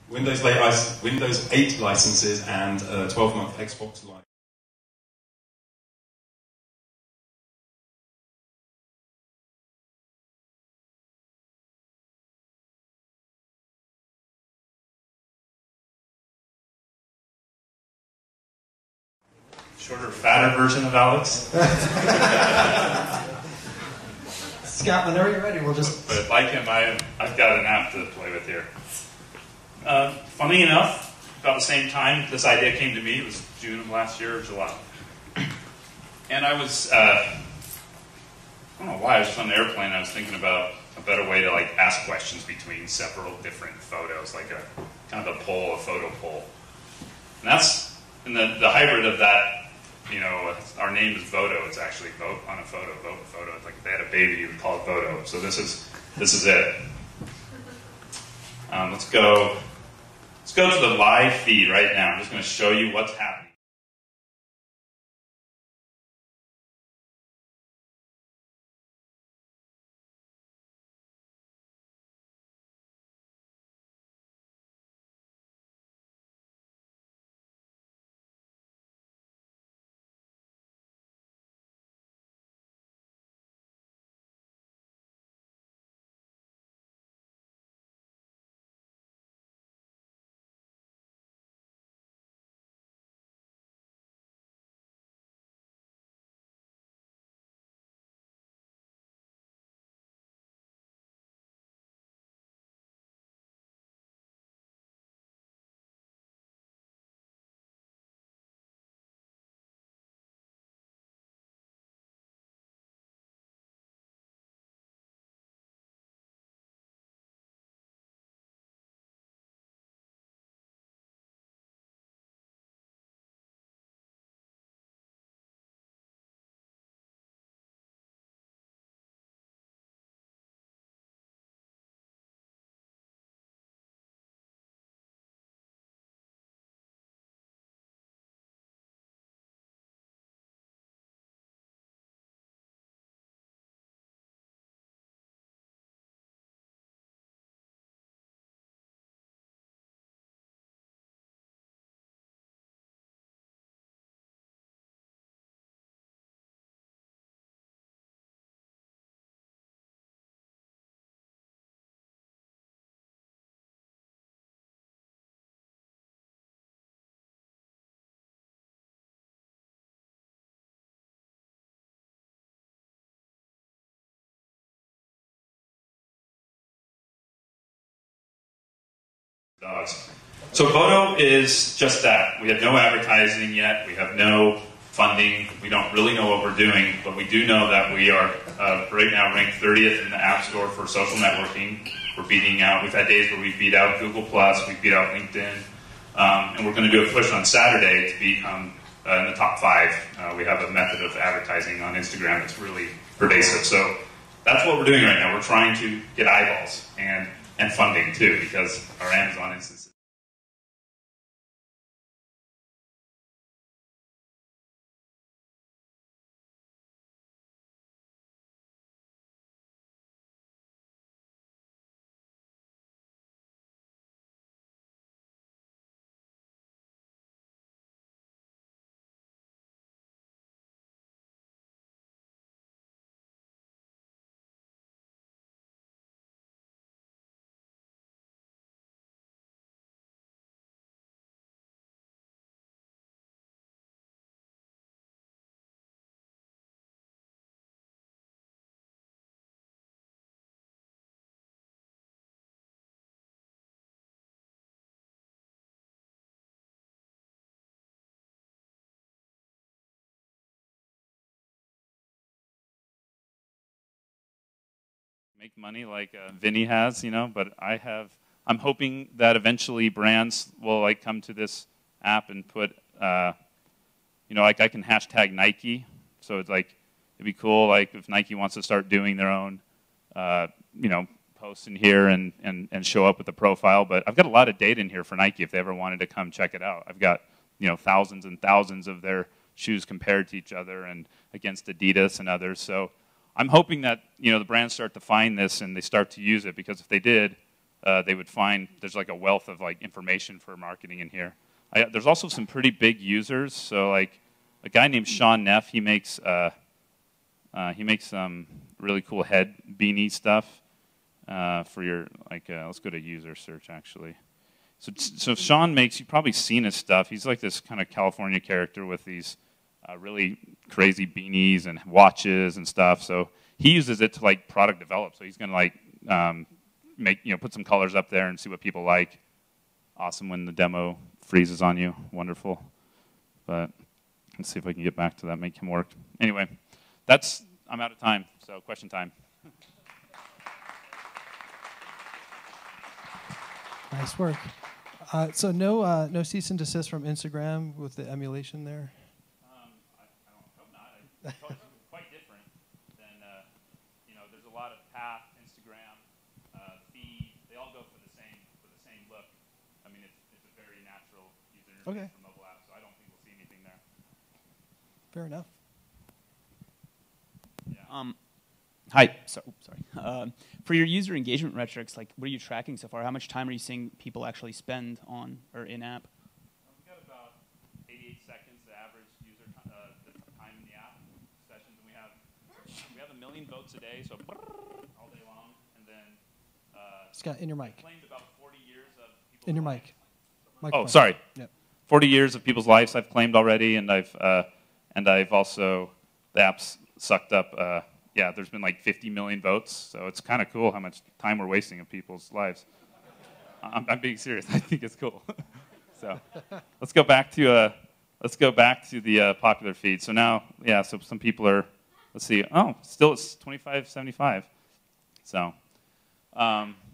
Windows 8 licenses and a 12-month Xbox Live. Shorter, fatter version of Alex. Scott, whenever you're ready, we'll just... But like him, I've got an app to play with here. Funny enough, about the same time this idea came to me, it was June of last year or July. And I was, I don't know why, I was just on the airplane, I was thinking about a better way to like ask questions between several different photos, like a kind of a poll, a photo poll. And that's, and the hybrid of that, you know, our name is Voto. It's actually vote on a photo, vote photo. It's like if they had a baby, you would call it Voto. So this is it. Let's go to the live feed right now. I'm just going to show you what's happening. Dogs. So Voto is just that. We have no advertising yet. We have no funding. We don't really know what we're doing, but we do know that we are right now ranked 30th in the App Store for social networking. We're beating out. We've had days where we beat out Google+, we beat out LinkedIn, and we're going to do a push on Saturday to become in the top 5. We have a method of advertising on Instagram that's really pervasive. So that's what we're doing right now. We're trying to get eyeballs and funding too, because our Amazon instances. Make money like Vinny has, you know, but I'm hoping that eventually brands will like come to this app and put, you know, like I can hashtag Nike, so it's like, it'd be cool, like if Nike wants to start doing their own, you know, posts in here and show up with a profile, but I've got a lot of data in here for Nike if they ever wanted to come check it out. I've got, you know, thousands and thousands of their shoes compared to each other and against Adidas and others, so I'm hoping that, you know, the brands start to find this and they start to use it, because if they did, they would find there's like a wealth of like information for marketing in here. There's also some pretty big users. So like a guy named Sean Neff, he makes some really cool head beanie stuff for your like. Let's go to user search actually. So Sean makes, you've probably seen his stuff. He's like this kind of California character with these really crazy beanies and watches and stuff. So he uses it to like product develop. So he's gonna like put some colors up there and see what people like. Awesome when the demo freezes on you. Wonderful. But let's see if I can get back to that, make him work. Anyway, I'm out of time. So question time. Nice work. So no cease and desist from Instagram with the emulation there? I don't hope not. It's quite different than, there's a lot of Path, Instagram, Feed. They all go for the same look. I mean, it's a very natural user interface for mobile apps, so I don't think we'll see anything there. Fair enough. Yeah. Hi. Sorry. For your user engagement metrics, like, what are you tracking so far? How much time are you seeing people actually spend on or in-app? We've got about 88 seconds, the average user the time in the app sessions, and we have 1 million votes a day, so all day long, and then Scott, in your mic. claimed about 40 years of people's In your lives. mic. Oh, Microphone. sorry. Yep. 40 years of people's lives I've claimed already, and I've also the app's sucked up. Yeah, there's been like 50 million votes, so it's kind of cool how much time we're wasting of people's lives. I'm being serious. I think it's cool. So let's go back to the popular feed. So now, yeah, so some people are. Let's see. Oh, still it's 2575. So,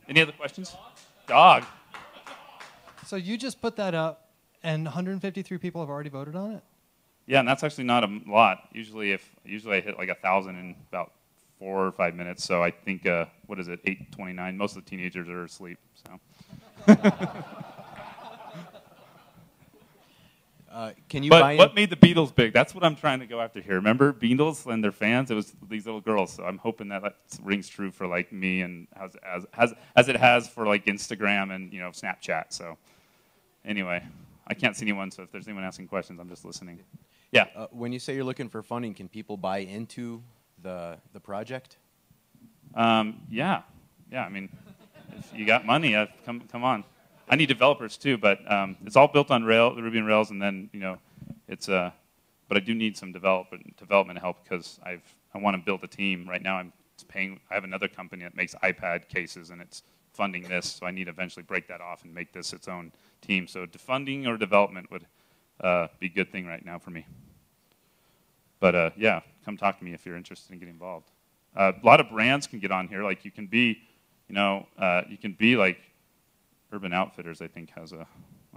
any other questions? Dog. So you just put that up, and 153 people have already voted on it? Yeah, and that's actually not a lot. Usually I hit like 1,000 in about 4 or 5 minutes. So I think what is it, 8:29? Most of the teenagers are asleep. So. Can you But what made the Beatles big? That's what I'm trying to go after here. Remember Beatles and their fans? It was these little girls. So I'm hoping that rings true for like me and as it has for like Instagram and Snapchat. So anyway, I can't see anyone. So if there's anyone asking questions, I'm just listening. Yeah. When you say you're looking for funding, can people buy into the project? Yeah. I mean, if you got money, come on. I need developers too, but it's all built on Ruby on Rails, and then it's but I do need some development help because I want to build a team. Right now, I have another company that makes iPad cases, and it's funding this, so I need to eventually break that off and make this its own team. So funding or development would be a good thing right now for me. But yeah, come talk to me if you're interested in getting involved. A lot of brands can get on here. Like you can be like Urban Outfitters. I think has a,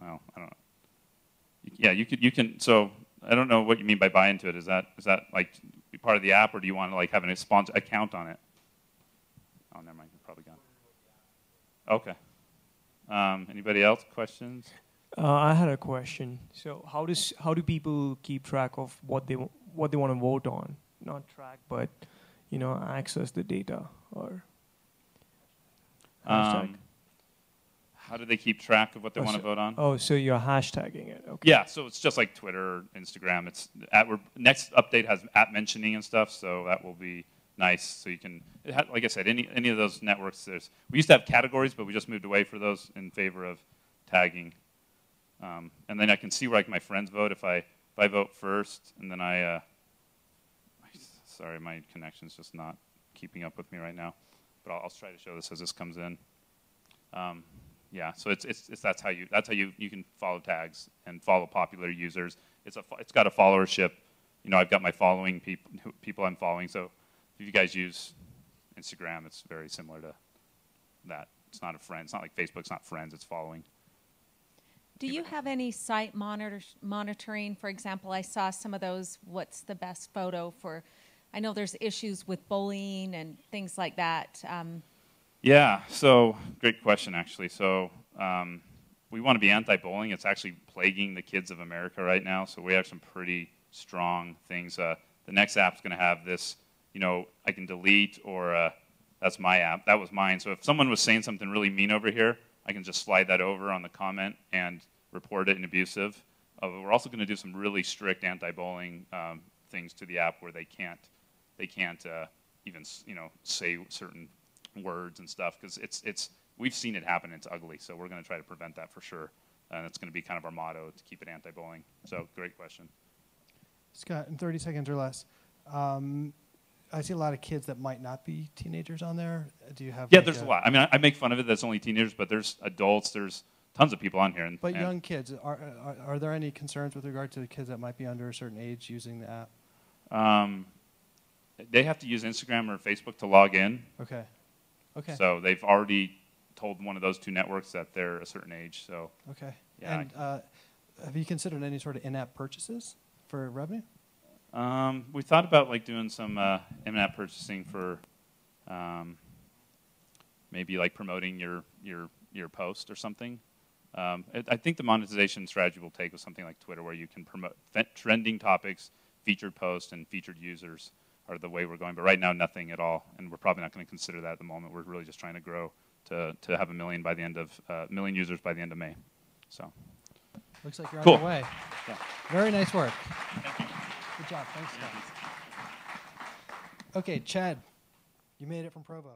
well, I don't know. Yeah, you can. So I don't know what you mean by buy into it. Is that like be part of the app, or do you want to like have a sponsor account on it? Oh, never mind. You're probably gone. Okay. Anybody else? Questions? I had a question. So how do people keep track of what they want to vote on? Not track, but access the data or hashtag. How do they keep track of what they want to vote on? Oh, so you're hashtagging it. Okay. Yeah, so it's just like Twitter or Instagram. It's next update has at mentioning and stuff, so that will be nice. So you can, like I said, any of those networks. We used to have categories, but we just moved away for those in favor of tagging. And then I can see where my friends vote if I vote first, and then sorry, my connection's just not keeping up with me right now, but I'll try to show this as this comes in. Yeah, so that's how you can follow tags and follow popular users. It's got a followership. I've got my following people I'm following. So if you guys use Instagram, it's very similar to that. It's not a friend. It's not like Facebook's not friends. It's following. Do you have any site monitoring? For example, I saw some of those, what's the best photo for, I know there's issues with bullying and things like that. Yeah, so great question, actually. So we want to be anti-bullying. It's actually plaguing the kids of America right now, so we have some pretty strong things. The next app's going to have this, I can delete or That's my app. That was mine. So if someone was saying something really mean over here, I can just slide that over on the comment and report it in abusive. We're also going to do some really strict anti-bullying things to the app where they can't even say certain words and stuff, because we've seen it happen. It's ugly. So we're going to try to prevent that for sure. And it's going to be kind of our motto, to keep it anti-bullying. So great question. Scott, in 30 seconds or less, I see a lot of kids that might not be teenagers on there. Do you have? Yeah, there's a lot. I mean, I make fun of it. That's only teenagers, but there's adults. There's tons of people on here. But young kids, are there any concerns with regard to the kids that might be under a certain age using the app? They have to use Instagram or Facebook to log in. Okay. Okay. So they've already told one of those two networks that they're a certain age. So. Okay. Yeah. And have you considered any sort of in-app purchases for revenue? We thought about like doing some in-app purchasing for maybe like promoting your post or something. I think the monetization strategy will take with something like Twitter, where you can promote trending topics, featured posts, and featured users are the way we're going. But right now, nothing at all, and we're probably not going to consider that at the moment. We're really just trying to grow to have 1 million by the end of million users by the end of May. So. Looks like you're Cool. on your way. Yeah. Very nice work. Good job. Thanks, Scott. Okay, Chad, you made it from Provo.